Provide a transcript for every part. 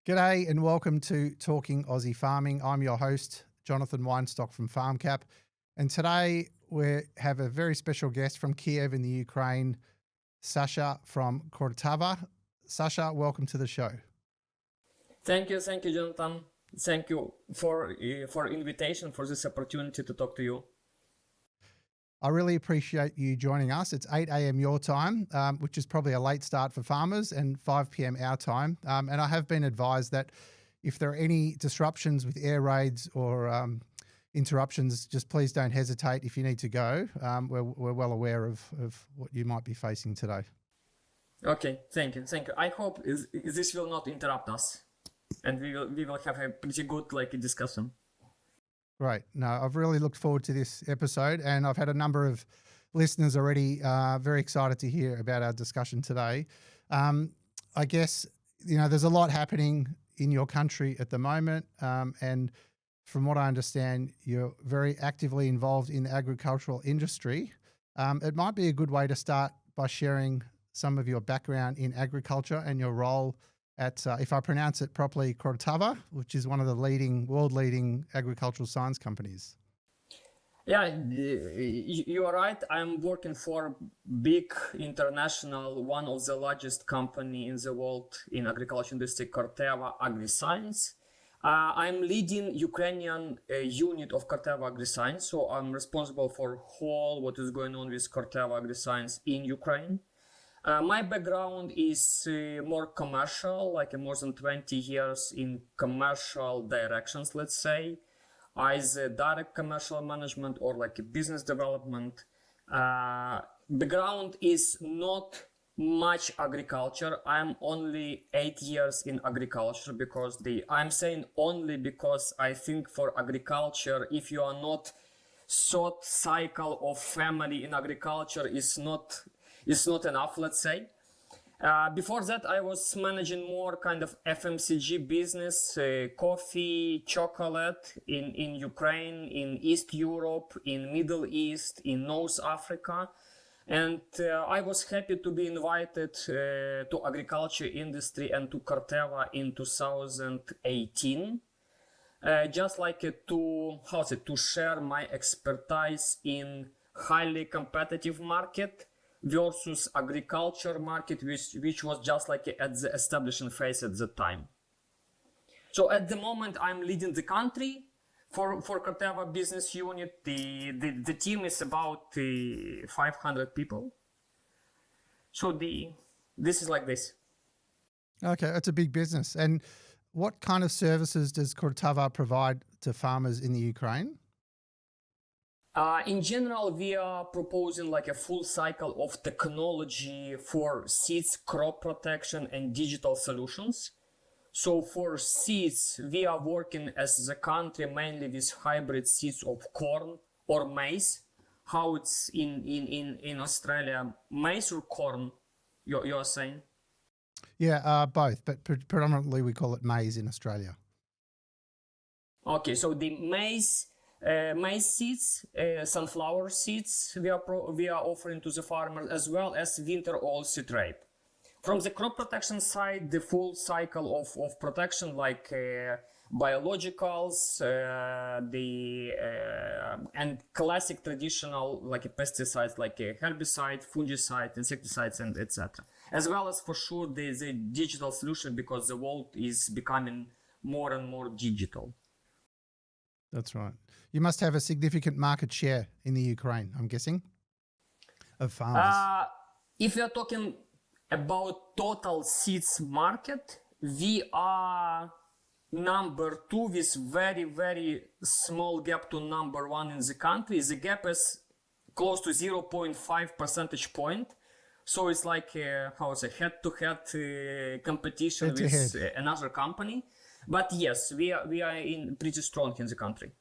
G'day and welcome to Talking Aussie Farming. I'm your host, Jonathan Weinstock from FarmCap. And today we have a very special guest from Kyiv in the Ukraine, Sasha from Corteva. Sasha, welcome to the show. Thank you, Jonathan. Thank you for invitation, for this opportunity to talk to you. I really appreciate you joining us. It's 8 a.m. your time, which is probably a late start for farmers, and 5 p.m. our time. And I have been advised that if there are any disruptions with air raids or interruptions, just please don't hesitate if you need to go. We're well aware of what you might be facing today. Okay, thank you. I hope this will not interrupt us, and we will have a pretty good discussion. Great. No, I've really looked forward to this episode, and I've had a number of listeners already very excited to hear about our discussion today. I guess, there's a lot happening in your country at the moment, and from what I understand, you're very actively involved in the agricultural industry. It might be a good way to start by sharing some of your background in agriculture and your role at, if I pronounce it properly, Corteva, which is one of the world-leading agricultural science companies. Yeah, you are right. I'm working for big international, one of the largest company in the world in agriculture industry, Corteva Agriscience. I'm leading Ukrainian unit of Corteva Agriscience, so I'm responsible for whole what is going on with Corteva Agriscience in Ukraine. My background is more commercial, more than 20 years in commercial directions, let's say, either direct commercial management or business development. Background is not much agriculture. I'm only 8 years in agriculture I'm saying only because I think for agriculture, if you are not short cycle of family in agriculture, is not enough, let's say. Before that, I was managing more kind of FMCG business, coffee, chocolate in Ukraine, in East Europe, in Middle East, in North Africa. And I was happy to be invited to agriculture industry and to Corteva in 2018. Just to share my expertise in highly competitive market versus agriculture market, which was just at the establishing phase at the time. So at the moment, I'm leading the country for Corteva business unit. The team is about 500 people. So this is like this. Okay, that's a big business. And what kind of services does Corteva provide to farmers in the Ukraine? In general, we are proposing a full cycle of technology for seeds, crop protection, and digital solutions. So for seeds, we are working as the country mainly with hybrid seeds of corn or maize. How it's in Australia, maize or corn, you're saying? Yeah, both, but predominantly we call it maize in Australia. Okay, so the maize seeds, sunflower seeds, we are offering to the farmers, as well as winter oilseed rape. From the crop protection side, the full cycle of protection biologicals, and classic traditional pesticides herbicide, fungicide, insecticides, and etc. As well as for sure the digital solution, because the world is becoming more and more digital. That's right. You must have a significant market share in the Ukraine, I'm guessing, of farmers. If we are talking about total seeds market, we are number 2 with very, very small gap to number 1 in the country. The gap is close to 0.5 percentage point. So it's head-to-head competition with another company. But yes, we are in pretty strong in the country.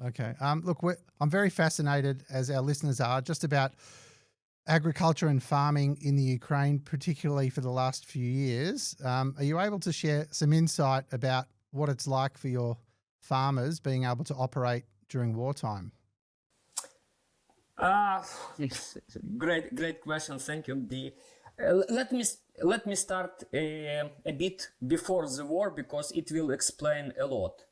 Okay. Look, I'm very fascinated, as our listeners are, just about agriculture and farming in the Ukraine, particularly for the last few years. Are you able to share some insight about what it's like for your farmers being able to operate during wartime? Great question. Thank you. Let me start a bit before the war, because it will explain a lot.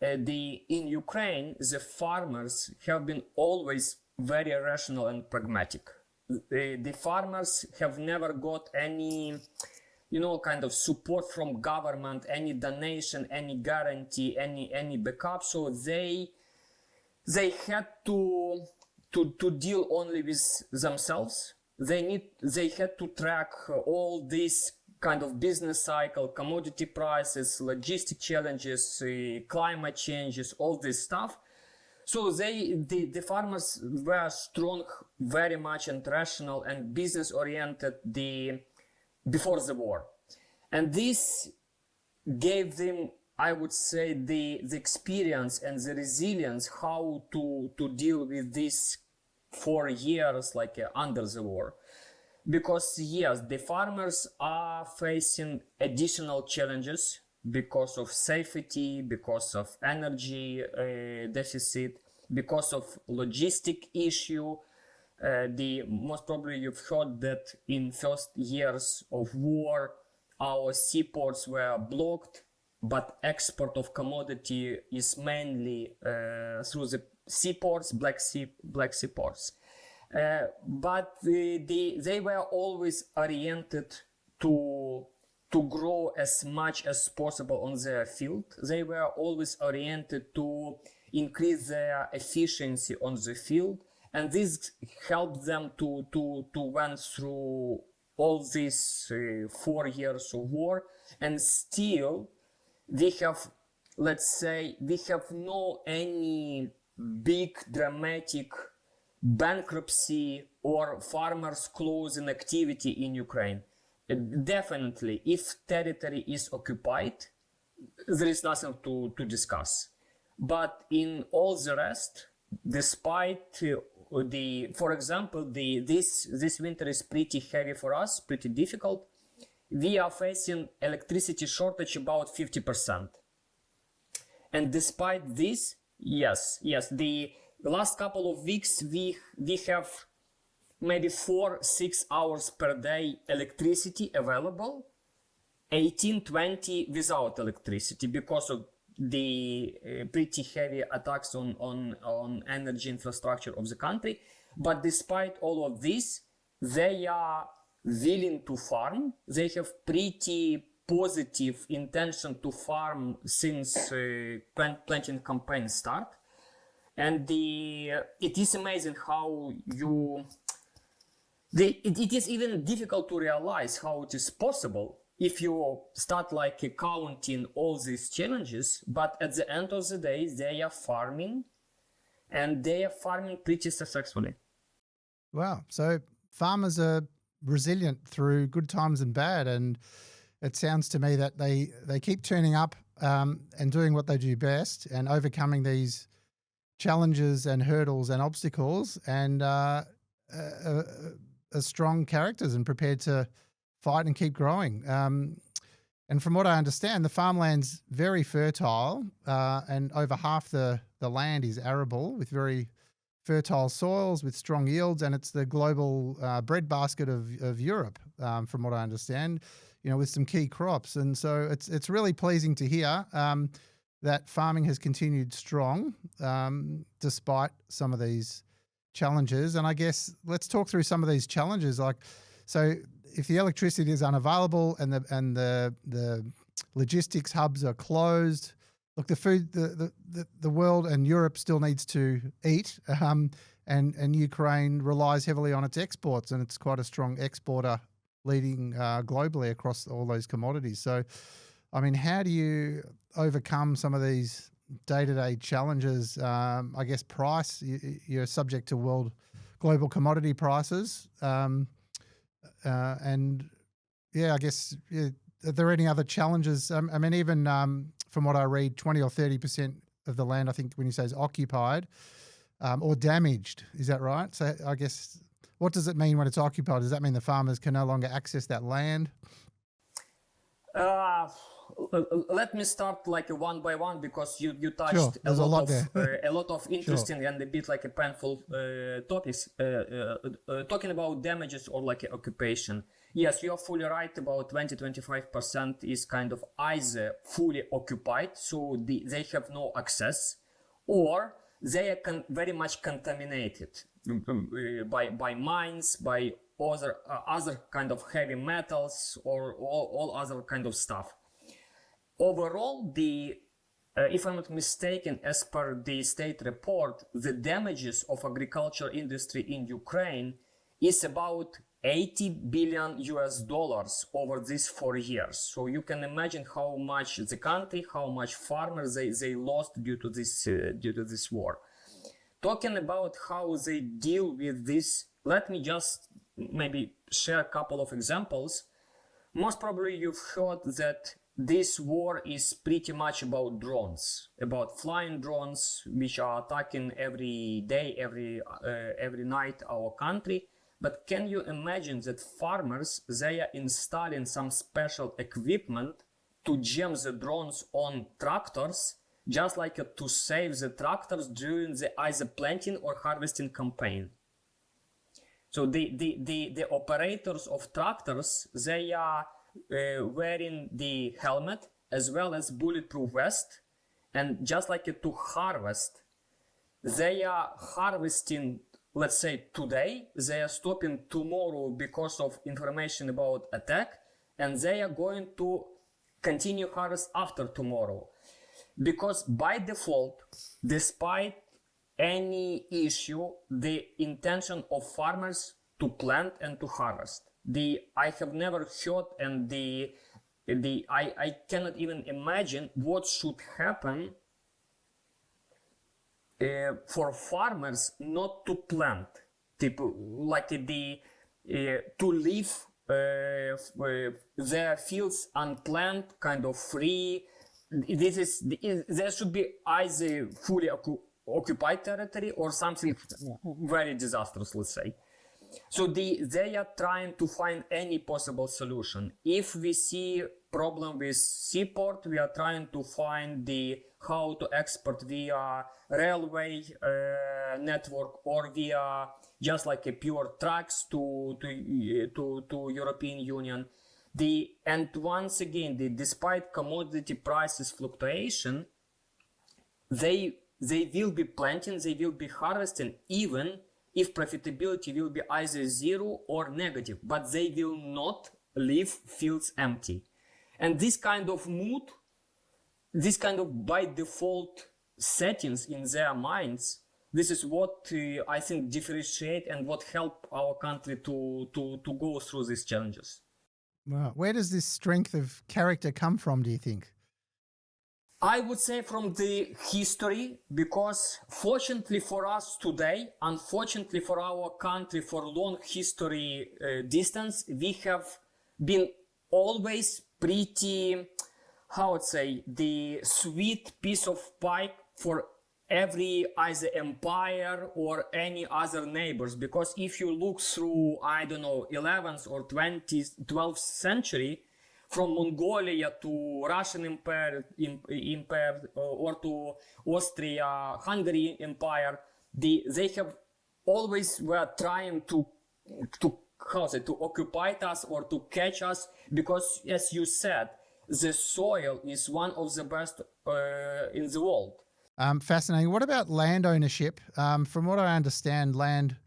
In Ukraine, the farmers have been always very rational and pragmatic. The farmers have never got any, kind of support from government, any donation, any guarantee, any backup. So they had to deal only with themselves. They had to track all this kind of business cycle, commodity prices, logistic challenges, climate changes, all this stuff. So the farmers were strong, very much, and rational and business oriented before the war, and this gave them, I would say, the experience and the resilience how to deal with this 4 years under the war. Because yes, the farmers are facing additional challenges because of safety, because of energy deficit, because of logistic issue. The most probably you've heard that in first years of war, our seaports were blocked, but export of commodity is mainly through the seaports, Black Sea ports. But they were always oriented to grow as much as possible on their field. They were always oriented to increase their efficiency on the field, and this helped them to went through all these 4 years of war, and still we have, let's say, we have no any big dramatic bankruptcy or farmers closing activity in Ukraine. Definitely, if territory is occupied, there is nothing to discuss. But in all the rest, despite for example, this winter is pretty heavy for us, pretty difficult. We are facing electricity shortage about 50%. And despite this, yes, the last couple of weeks we have maybe 4-6 hours per day electricity available, 18-20 without electricity because of the pretty heavy attacks on energy infrastructure of the country. But despite all of this, they are willing to farm. They have pretty positive intention to farm since planting campaign start. And it is amazing how it is even difficult to realize how it is possible if you start counting all these challenges, but at the end of the day, they are farming, and they are farming pretty successfully. Wow. So farmers are resilient through good times and bad, and it sounds to me that they keep turning up and doing what they do best and overcoming these challenges and hurdles and obstacles, and are strong characters and prepared to fight and keep growing. And from what I understand, the farmland's very fertile, and over half the land is arable with very fertile soils with strong yields, and it's the global breadbasket of Europe, from what I understand, with some key crops. And so it's really pleasing to hear that farming has continued strong despite some of these challenges. And I guess let's talk through some of these challenges. So if the electricity is unavailable and the logistics hubs are closed, look, the world and Europe still needs to eat, and Ukraine relies heavily on its exports, and it's quite a strong exporter, leading globally across all those commodities. So, I mean, how do you overcome some of these day-to-day challenges? I guess price, you're subject to global commodity prices. And yeah, I guess, are there any other challenges? I mean, even from what I read, 20 or 30% of the land, I think when you say is occupied or damaged, is that right? So I guess, what does it mean when it's occupied? Does that mean the farmers can no longer access that land? Let me start one by one, because you touched sure, a lot of interesting sure. and a bit painful topics. Talking about damages or occupation, Yes, you are fully right. About 20-25% is kind of either fully occupied, so they have no access, or they are very much contaminated by mines, by other kind of heavy metals, or all other kind of stuff. Overall, if I'm not mistaken, as per the state report, the damages of agriculture industry in Ukraine is about $80 billion over these 4 years. So you can imagine how much the country, how much farmers they lost due to this war. Talking about how they deal with this, let me just maybe share a couple of examples. Most probably you've heard that this war is pretty much about drones, about flying drones, which are attacking every day, every night our country. But can you imagine that farmers, they are installing some special equipment to jam the drones on tractors, just like to save the tractors during the either planting or harvesting campaign. So the operators of tractors, they are wearing the helmet as well as bulletproof vest, and just like to harvest, they are harvesting, let's say today, they are stopping tomorrow because of information about attack, and they are going to continue harvest after tomorrow. Because by default, despite any issue, the intention of farmers to plant and to harvest. I have never heard, and I cannot even imagine what should happen for farmers not to plant, to leave their fields unplanned, kind of free. There should be either fully occupied territory or something very disastrous, let's say. So they are trying to find any possible solution. If we see problem with seaport, we are trying to find how to export via railway network or via just like a pure trucks to European Union. And once again, despite commodity prices fluctuation, they will be planting, they will be harvesting, even if profitability will be either zero or negative, but they will not leave fields empty. And this kind of mood, this kind of by default settings in their minds, this is what I think differentiate and what help our country to go through these challenges. Wow. Where does this strength of character come from, do you think? I would say from the history, because fortunately for us today, unfortunately for our country, for long history distance, we have been always pretty, how would say, the sweet piece of pie for every either empire or any other neighbors. Because if you look through, I don't know, 11th or 12th century, from Mongolia to Russian Empire or to Austria-Hungary Empire, they have always were trying to occupy us or to catch us, because, as you said, the soil is one of the best in the world. Fascinating. What about land ownership? From what I understand, land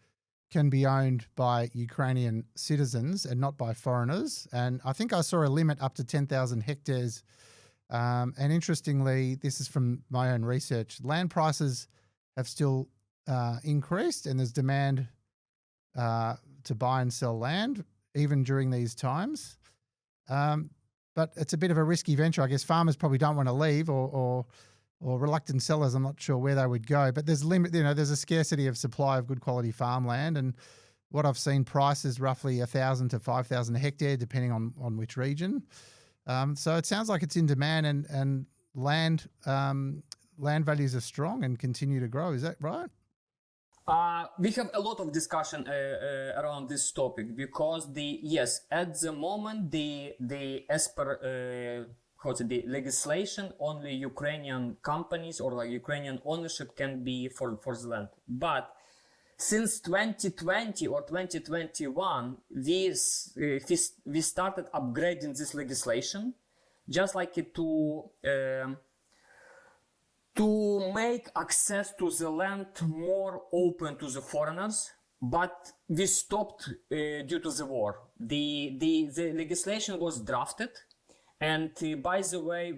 can be owned by Ukrainian citizens and not by foreigners. And I think I saw a limit up to 10,000 hectares. And interestingly, this is from my own research, land prices have still increased, and there's demand to buy and sell land even during these times. But it's a bit of a risky venture. I guess farmers probably don't want to leave, or reluctant sellers, I'm not sure where they would go. But there's there's a scarcity of supply of good quality farmland, and what I've seen, prices roughly 1,000 to 5,000 a hectare, depending on which region. So it sounds like it's in demand, and land values are strong and continue to grow. Is that right? We have a lot of discussion around this topic, because at the moment as per the legislation, only Ukrainian companies or Ukrainian ownership can be for the land. But since 2020 or 2021, we started upgrading this legislation, just like to make access to the land more open to the foreigners, but we stopped due to the war. The legislation was drafted, and by the way,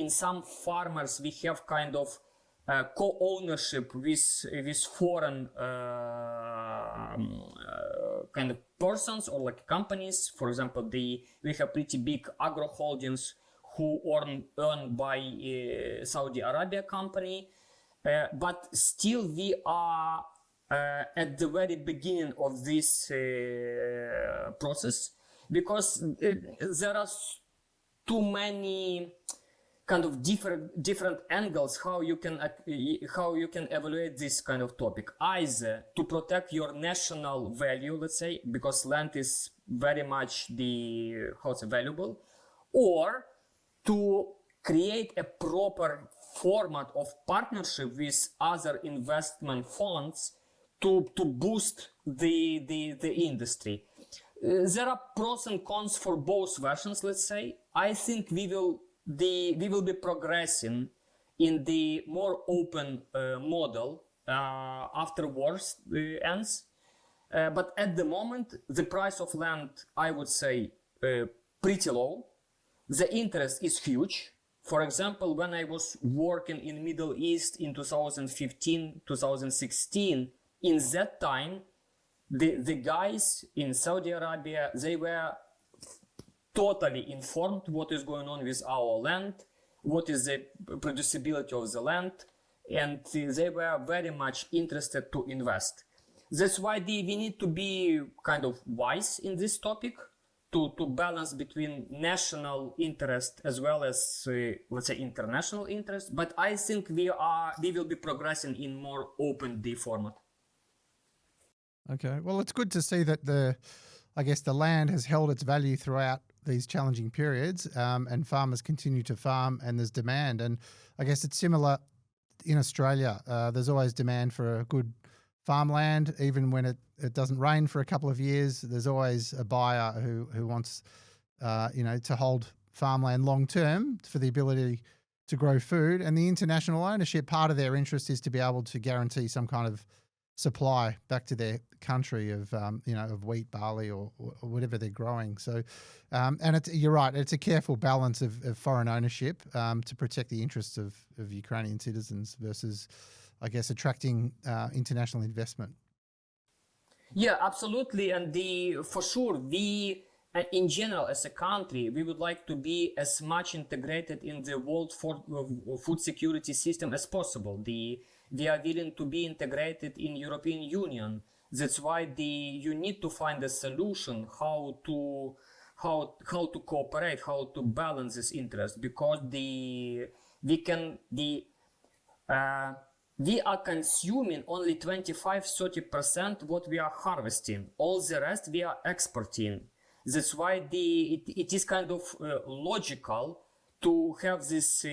in some farmers we have kind of co-ownership with foreign kind of persons or like companies. For example, we have pretty big agro holdings who earned by Saudi Arabia company, but still we are at the very beginning of this process, because there are too many kind of different angles how you can evaluate this kind of topic. Either to protect your national value, let's say, because land is very much valuable, or to create a proper format of partnership with other investment funds to boost the industry. There are pros and cons for both versions, let's say. I think we will be progressing in the more open model after wars ends. But at the moment, the price of land, I would say, pretty low. The interest is huge. For example, when I was working in Middle East in 2015, 2016, in that time, the guys in Saudi Arabia, they were totally informed what is going on with our land, what is the producibility of the land, and they were very much interested to invest. That's why we need to be kind of wise in this topic, to balance between national interest as well as let's say international interest. But I think we will be progressing in more open D format. Okay, well, it's good to see that the land has held its value throughout these challenging periods, and farmers continue to farm, and there's demand. And I guess it's similar in Australia. There's always demand for a good farmland, even when it doesn't rain for a couple of years. There's always a buyer who wants to hold farmland long term for the ability to grow food. And the international ownership, part of their interest is to be able to guarantee some kind of supply back to their country of wheat, barley, or whatever they're growing. So, and you're right, it's a careful balance of foreign ownership to protect the interests of Ukrainian citizens versus, I guess, attracting international investment. Yeah, absolutely. And for sure, we, in general, as a country, we would like to be as much integrated in the world food security system as possible. We are willing to be integrated in European Union. That's why you need to find a solution how to cooperate, how to balance this interest, because we are consuming only 25-30% what we are harvesting. All the rest we are exporting. That's why it is kind of logical to have this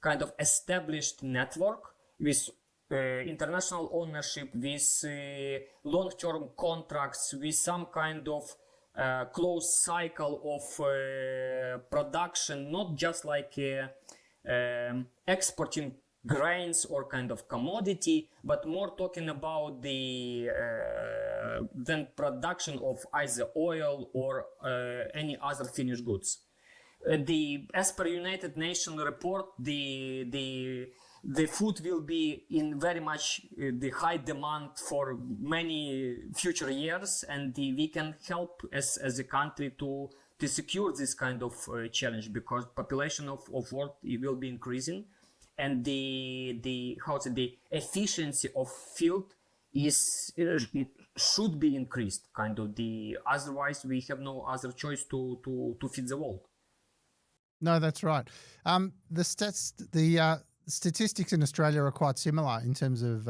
kind of established network with international ownership, with long-term contracts, with some kind of closed cycle of production, not just like exporting grains or kind of commodity, but more talking about the then production of either oil or any other finished goods. As per United Nations report, the food will be in very much the high demand for many future years, and we can help as a country to secure this kind of challenge, because population of world will be increasing, and the efficiency of field it should be increased. Otherwise we have no other choice to feed the world. No, that's right. The statistics in Australia are quite similar in terms of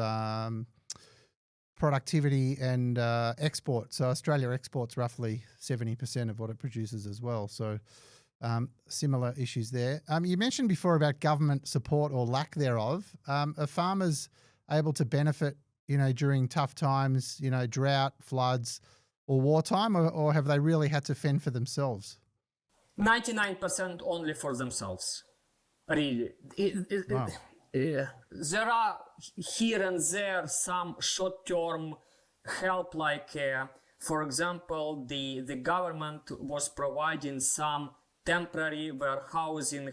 productivity and export. So Australia exports roughly 70% of what it produces as well. So similar issues there. You mentioned before about government support or lack thereof. Are farmers able to benefit during tough times, drought, floods, or wartime, or have they really had to fend for themselves? 99% only for themselves. Really. Wow. There are here and there some short-term help, like, for example, the government was providing some temporary warehousing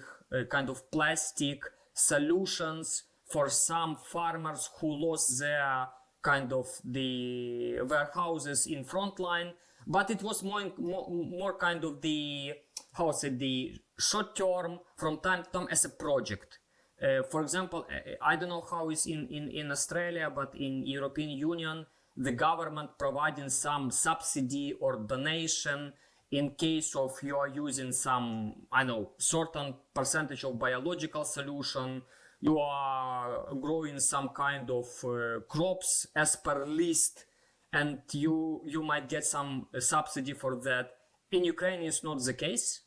kind of plastic solutions for some farmers who lost their kind of the warehouses in frontline, but it was more kind of the the short term from time to time as a project. For example, I don't know how it's in Australia, but in European Union, the government providing some subsidy or donation in case of you are using some, I know, certain percentage of biological solution, you are growing some kind of crops as per list, and you might get some subsidy for that. In Ukraine, it's not the case.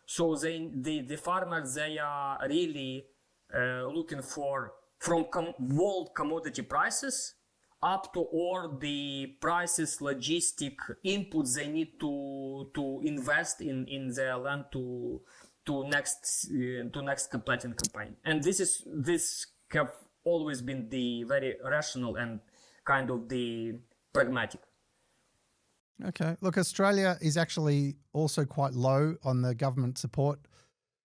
So the farmers, they are really looking for from world commodity prices up to all the prices, logistic inputs they need to invest in their land to next planting campaign. And this have always been the very rational and kind of the pragmatic. Okay. Look, Australia is actually also quite low on the government support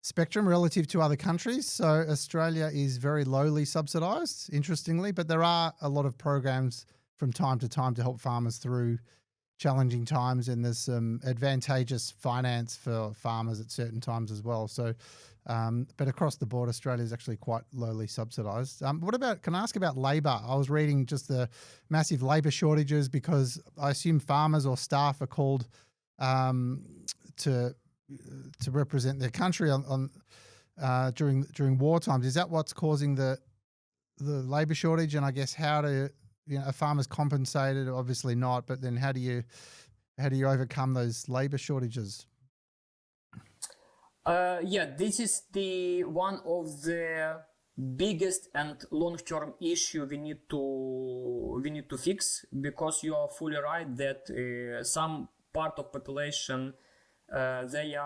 spectrum relative to other countries. So Australia is very lowly subsidised, interestingly, but there are a lot of programs from time to time to help farmers through challenging times, and there's some advantageous finance for farmers at certain times as well. So, but across the board, Australia is actually quite lowly subsidised. Can I ask about labour? I was reading just the massive labour shortages because I assume farmers or staff are called to represent their country during war times. Is that what's causing the labour shortage? And I guess how do are farmers compensated? Obviously not. But then how do you overcome those labour shortages? This is the one of the biggest and long-term issue we need to fix, because you are fully right that some part of population they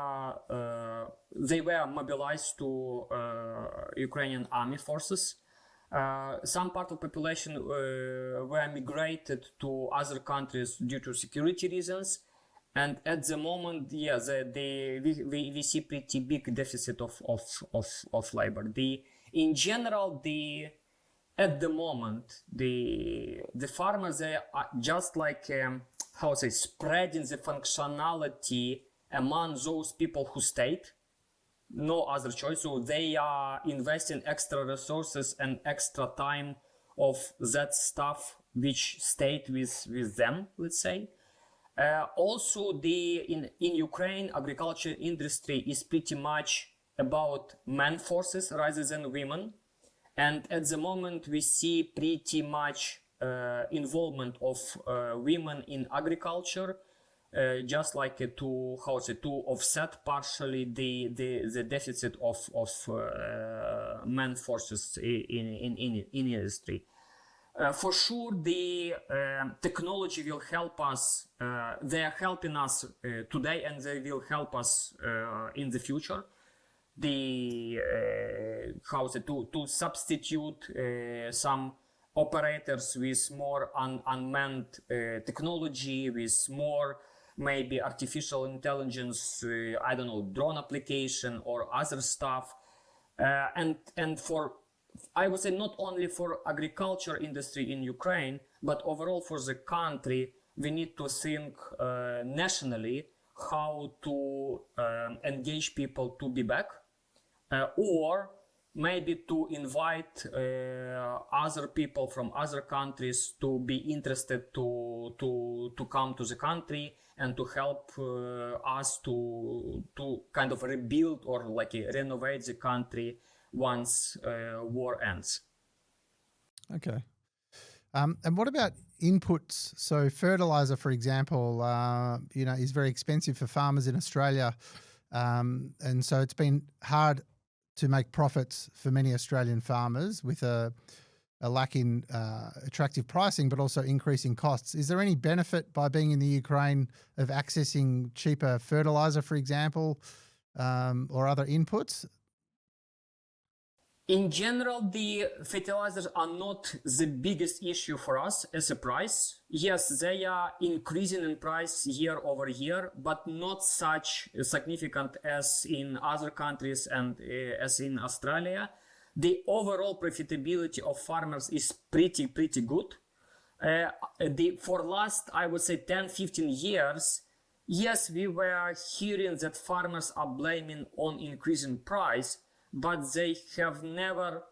were mobilized to Ukrainian army forces. Some part of population were migrated to other countries due to security reasons, and at the moment, we see pretty big deficit of labor. In general, at the moment, the farmers, they are just like spreading the functionality among those people who stayed. No other choice. So they are investing extra resources and extra time of that stuff which stayed with them, let's say. Also, in Ukraine, agriculture industry is pretty much about man forces rather than women. And at the moment, we see pretty much involvement of women in agriculture, just like to offset partially the deficit of man forces in industry. For sure, the technology will help us. They are helping us today, and they will help us in the future. To substitute some operators with more unmanned technology, with more maybe artificial intelligence, I don't know, drone application or other stuff, and for, I would say, not only for agriculture industry in Ukraine, but overall for the country, we need to think nationally how to engage people to be back, or maybe to invite other people from other countries to be interested to come to the country and to help us to kind of rebuild or like renovate the country once war ends. Okay. And what about inputs? So fertilizer, for example, is very expensive for farmers in Australia. And so it's been hard to make profits for many Australian farmers with a a lack in attractive pricing, but also increasing costs. Is there any benefit by being in the Ukraine of accessing cheaper fertilizer, for example, or other inputs? In general, the fertilizers are not the biggest issue for us as a price. Yes, they are increasing in price year over year, but not such significant as in other countries and as in Australia. The overall profitability of farmers is pretty good. For last, I would say 10-15 years, yes, we were hearing that farmers are blaming on increasing price, but they have never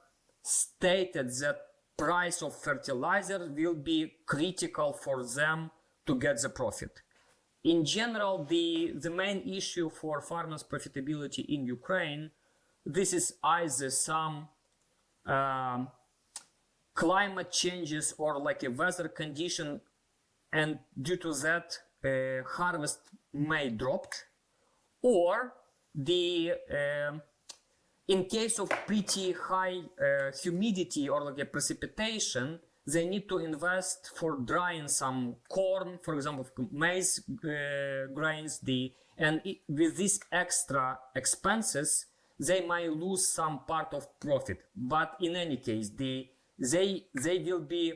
stated that price of fertilizer will be critical for them to get the profit. In general, the main issue for farmers' profitability in Ukraine, this is either some climate changes or like a weather condition, and due to that harvest may drop, or the in case of pretty high humidity or like a precipitation, they need to invest for drying some corn, for example, maize grains. With these extra expenses, they might lose some part of profit. But in any case, they will be,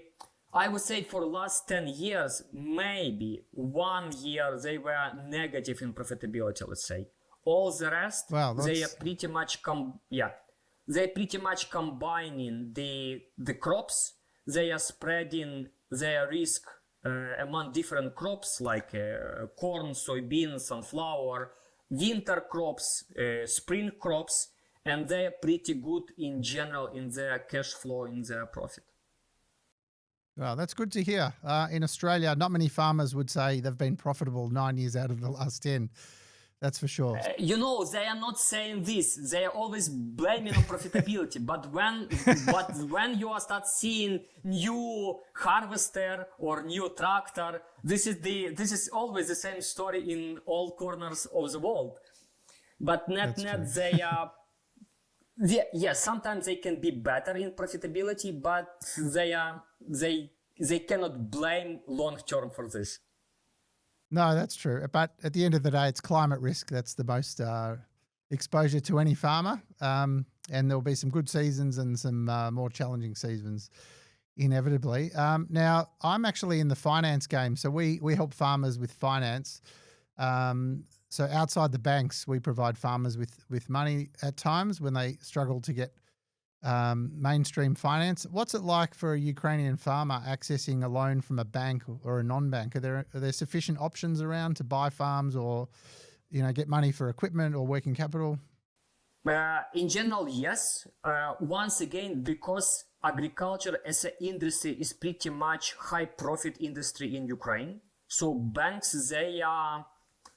I would say, for the last 10 years, maybe 1 year they were negative in profitability, let's say. All the rest, they are pretty much combining the crops. They are spreading their risk among different crops like corn, soybeans, sunflower, winter crops, spring crops, and they are pretty good in general in their cash flow, in their profit. Well, that's good to hear. In Australia, not many farmers would say they've been profitable 9 years out of the last 10. That's for sure. They are not saying this. They are always blaming on profitability. But when you start seeing new harvester or new tractor, this is always the same story in all corners of the world. But net, they are. Yes, sometimes they can be better in profitability, but they cannot blame long term for this. No, that's true. But at the end of the day, it's climate risk. That's the most exposure to any farmer. And there'll be some good seasons and some more challenging seasons inevitably. Now, I'm actually in the finance game. So we help farmers with finance. So outside the banks, we provide farmers with money at times when they struggle to get mainstream finance. What's it like for a Ukrainian farmer accessing a loan from a bank or a non-bank? Are there sufficient options around to buy farms or, get money for equipment or working capital? In general, yes. Once again, because agriculture as an industry is pretty much high profit industry in Ukraine. So banks, they are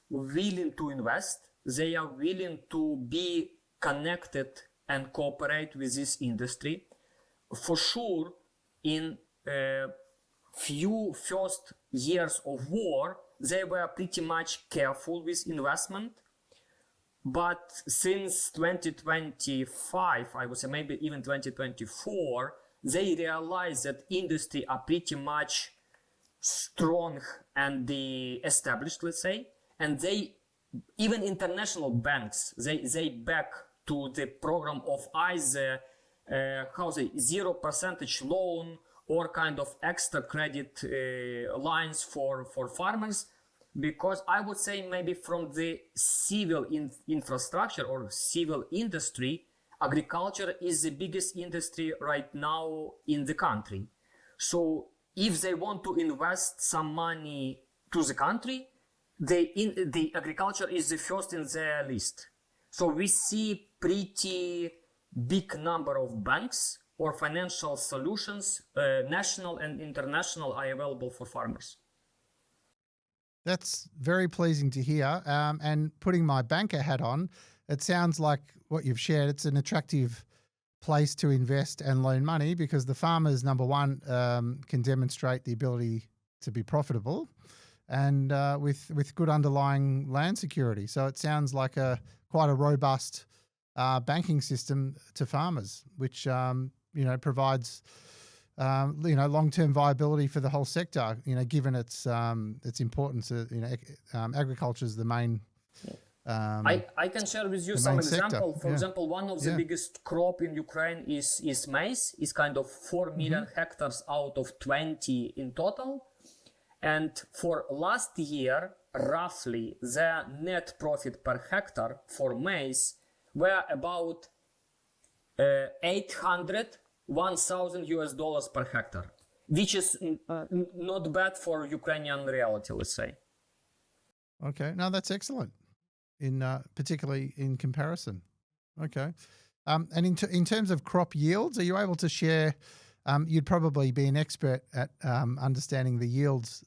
willing to invest. They are willing to be connected and cooperate with this industry. For sure, in few first years of war, they were pretty much careful with investment. But since 2025, I would say maybe even 2024, they realized that industry are pretty much strong and established, let's say, and they, even international banks, they back to the program of either 0% loan or kind of extra credit lines for farmers, because I would say maybe from the civil infrastructure or civil industry, agriculture is the biggest industry right now in the country. So if they want to invest some money to the country, the agriculture is the first in their list. So we see pretty big number of banks or financial solutions, national and international, are available for farmers. That's very pleasing to hear. And putting my banker hat on, it sounds like what you've shared, it's an attractive place to invest and loan money because the farmers, number one, can demonstrate the ability to be profitable and with good underlying land security. So it sounds like quite a robust banking system to farmers, which provides long-term viability for the whole sector. Given its importance. Agriculture is the main. I can share with you some example. For example, one of the biggest crop in Ukraine is maize. It's kind of 4 million hectares out of 20 in total. And for last year, roughly the net profit per hectare for maize were about 1,000 US dollars per hectare, which is not bad for Ukrainian reality, let's say. Okay, no, that's excellent. Particularly in comparison. Okay, and in terms of crop yields, are you able to share? You'd probably be an expert at understanding the yields.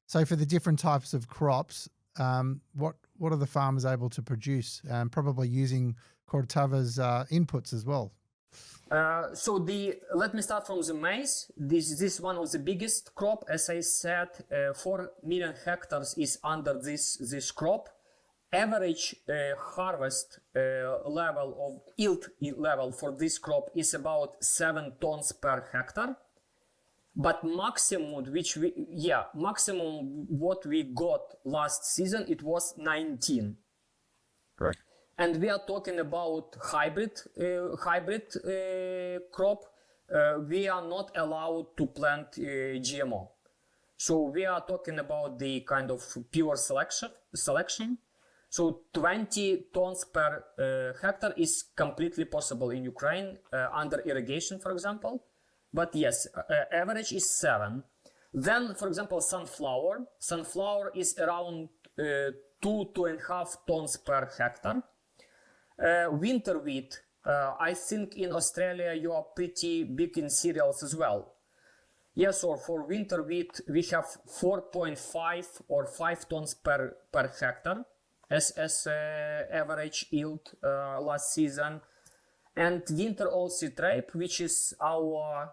So for the different types of crops, what are the farmers able to produce? Probably using Corteva's inputs as well. Let me start from the maize. This is one of the biggest crop. As I said, 4 million hectares is under this crop. Average harvest level of yield level for this crop is about 7 tons per hectare. But maximum what we got last season, it was 19. Correct. And we are talking about hybrid crop. We are not allowed to plant GMO. So we are talking about the kind of pure selection. So 20 tons per hectare is completely possible in Ukraine under irrigation, for example. But yes, average is 7. Then, for example, sunflower. Sunflower is around 2.5 tons per hectare. Winter wheat, I think in Australia you are pretty big in cereals as well. Yes, or for winter wheat we have 4.5 or 5 tons per hectare as average yield last season. And winter oilseed rape, which is our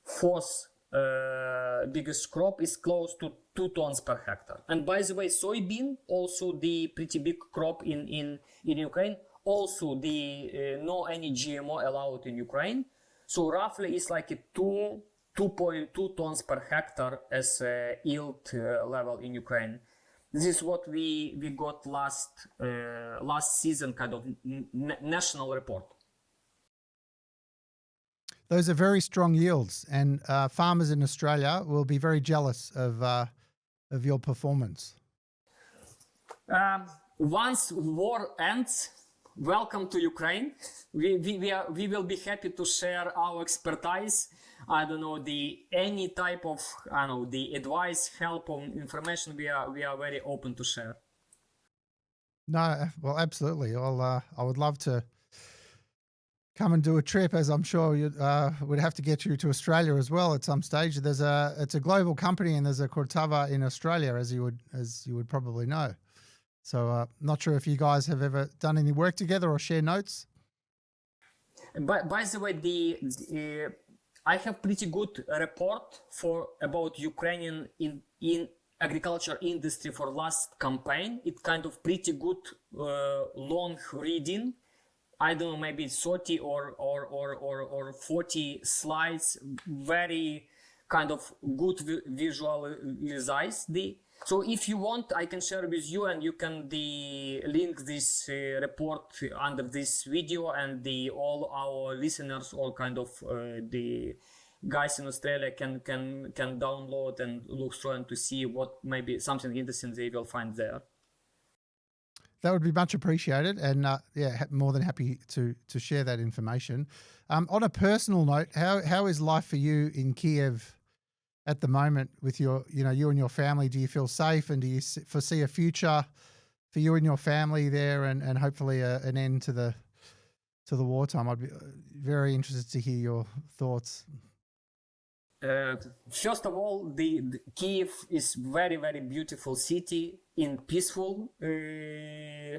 fourth biggest crop, is close to 2 tons per hectare. And by the way, soybean, also the pretty big crop in Ukraine, also the no any GMO allowed in Ukraine. So roughly it's like a 2.2 tons per hectare as a yield level in Ukraine. This is what we got last season, kind of national report. Those are very strong yields, and farmers in Australia will be very jealous of your performance. Once war ends, welcome to Ukraine. We will be happy to share our expertise. I don't know, any type of the advice, help, or information. We are very open to share. No, well, absolutely. I would love to come and do a trip, as I'm sure you would have to get you to Australia as well at some stage. It's a global company, and there's a Corteva in Australia, as you would probably know. So not sure if you guys have ever done any work together or share notes. By the way, I have pretty good report about Ukrainian in agriculture industry for last campaign. It's kind of pretty good long reading. I don't know, maybe 30 or 40 slides, very kind of good visualize. So if you want, I can share with you, and you can link this report under this video, and all our listeners, all kind of the guys in Australia can download and look through and to see what maybe something interesting they will find there. That would be much appreciated, and more than happy to share that information. On a personal note, how is life for you in Kyiv at the moment with you and your family? Do you feel safe, and do you foresee a future for you and your family there, and hopefully an end to the wartime? I'd be very interested to hear your thoughts. First of all, the Kyiv is very, very beautiful city in peaceful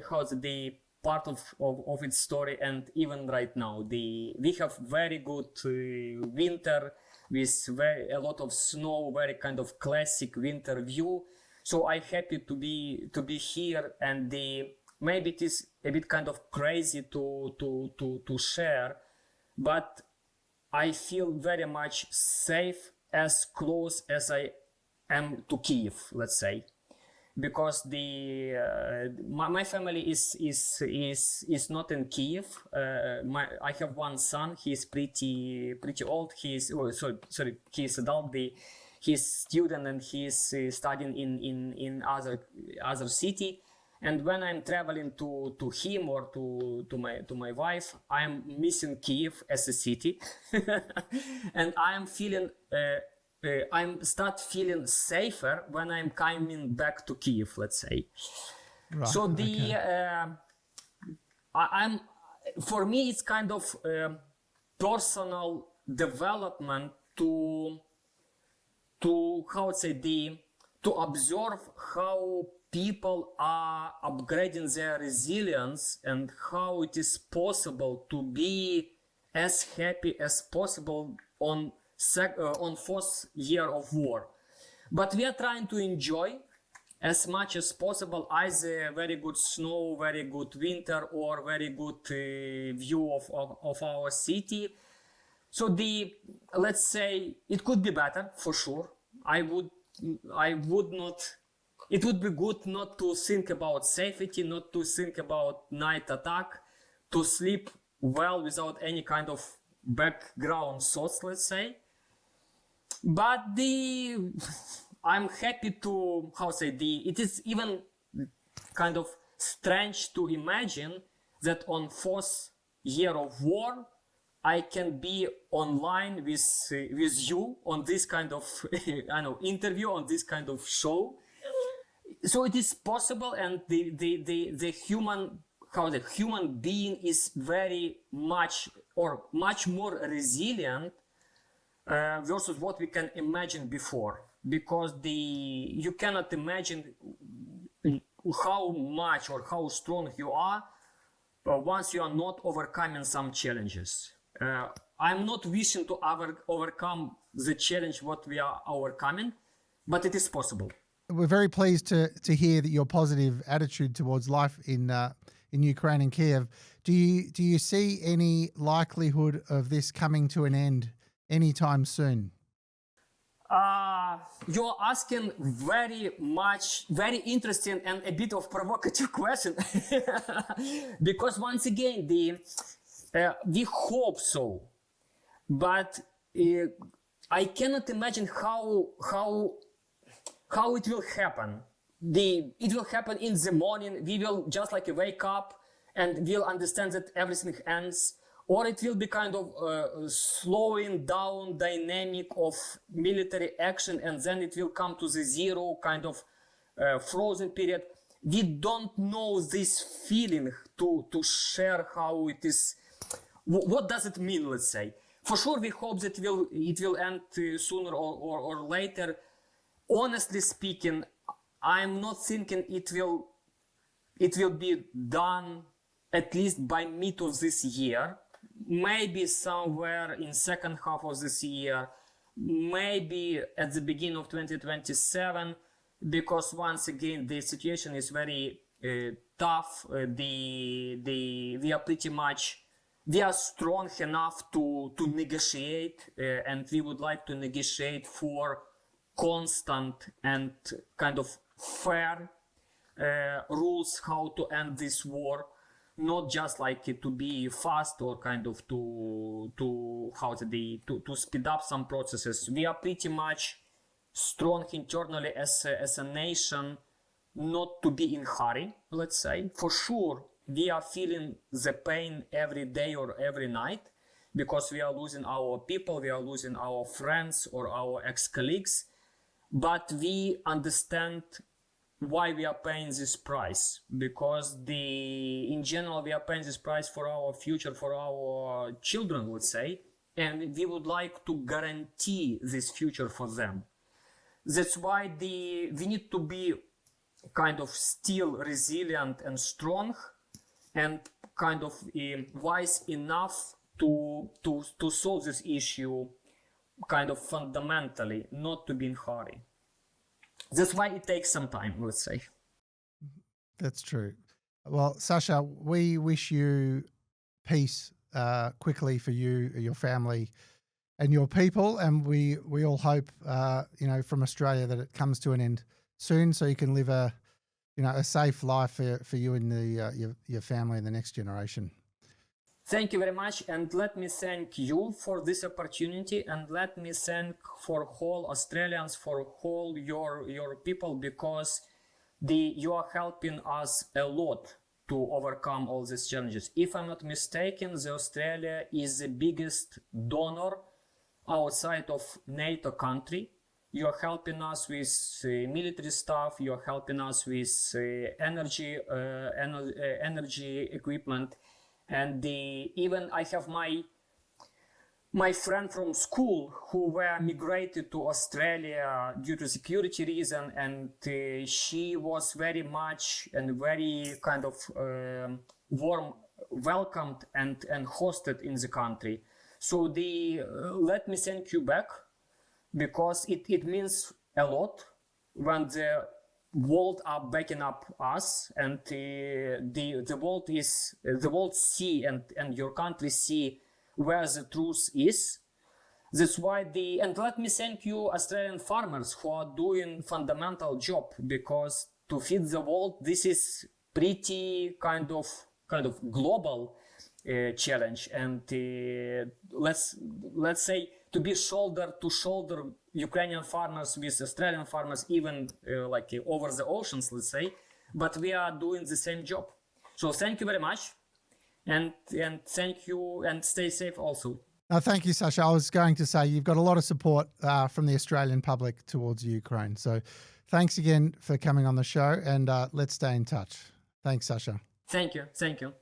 how's the part of its story, and even right now we have very good winter with a lot of snow, very kind of classic winter view. So I'm happy to be here, and maybe it is a bit kind of crazy to share, but I feel very much safe as close as I am to Kyiv, let's say, because my family is not in Kyiv. I have one son. He's pretty old. He's he's adult. He's student and he's studying in other city. And when I'm traveling to him or to my wife, I'm missing Kyiv as a city, and I'm start feeling safer when I'm coming back to Kyiv, let's say. Right, So okay. for me it's kind of personal development to to observe how people are upgrading their resilience and how it is possible to be as happy as possible on fourth year of war. But we are trying to enjoy as much as possible either very good snow, very good winter, or very good view of our city. So let's say it could be better for sure. I would not. It would be good not to think about safety, not to think about night attack, to sleep well without any kind of background thoughts, let's say. But I'm happy to it is even kind of strange to imagine that on fourth year of war I can be online with you on this kind of interview, on this kind of show. So it is possible, and the human being is very much more resilient versus what we can imagine before, because you cannot imagine how much or how strong you are once you are not overcoming some challenges. I'm not wishing to overcome the challenge what we are overcoming, but it is possible. We're very pleased to hear that your positive attitude towards life in Ukraine and Kyiv. Do you see any likelihood of this coming to an end anytime soon? You're asking very interesting and a bit of provocative question, because once again, we hope so, but I cannot imagine how it will happen. It will happen in the morning. We will just like wake up and we'll understand that everything ends, or it will be kind of slowing down dynamic of military action, and then it will come to the zero kind of frozen period. We don't know this feeling to share how it is. What does it mean? Let's say for sure we hope that it will end sooner or later. Honestly speaking, I'm not thinking it will be done at least by mid of this year. Maybe somewhere in second half of this year, maybe at the beginning of 2027, because once again the situation is very tough. We are strong enough to negotiate, and we would like to negotiate for constant and kind of fair rules how to end this war, not just like it to be fast or kind of to speed up some processes. We are pretty much strong internally as a nation, not to be in hurry, let's say. For sure, we are feeling the pain every day or every night, because we are losing our people, we are losing our friends or our ex-colleagues. But we understand why we are paying this price, because in general we are paying this price for our future, for our children, let's say, and we would like to guarantee this future for them. That's why we need to be kind of still resilient and strong, and kind of wise enough to solve this issue kind of fundamentally, not to be in hurry. That's why it takes some time, let's say. That's true. Well, Sasha, we wish you peace quickly for you, your family, and your people. And we all hope, from Australia that it comes to an end soon, so you can live a safe life for you and your family and the next generation. Thank you very much, and let me thank you for this opportunity, and let me thank for whole Australians, for whole your people, because you are helping us a lot to overcome all these challenges. If I'm not mistaken, Australia is the biggest donor outside of NATO country. You are helping us with military stuff. You are helping us with energy equipment. And even I have my friend from school who were migrated to Australia due to security reason, and she was very much and very kind of warm welcomed and hosted in the country. So let me thank you back, because it means a lot when the world are backing up us, and the world see and your country see where the truth is. That's why and let me thank you Australian farmers who are doing fundamental job, because to feed the world, this is pretty kind of global challenge. And let's say to be shoulder to shoulder Ukrainian farmers with Australian farmers, even over the oceans, let's say, but we are doing the same job. So thank you very much, and thank you, and stay safe also. Thank you, Sasha. I was going to say you've got a lot of support from the Australian public towards Ukraine. So thanks again for coming on the show, and let's stay in touch. Thanks, Sasha. Thank you.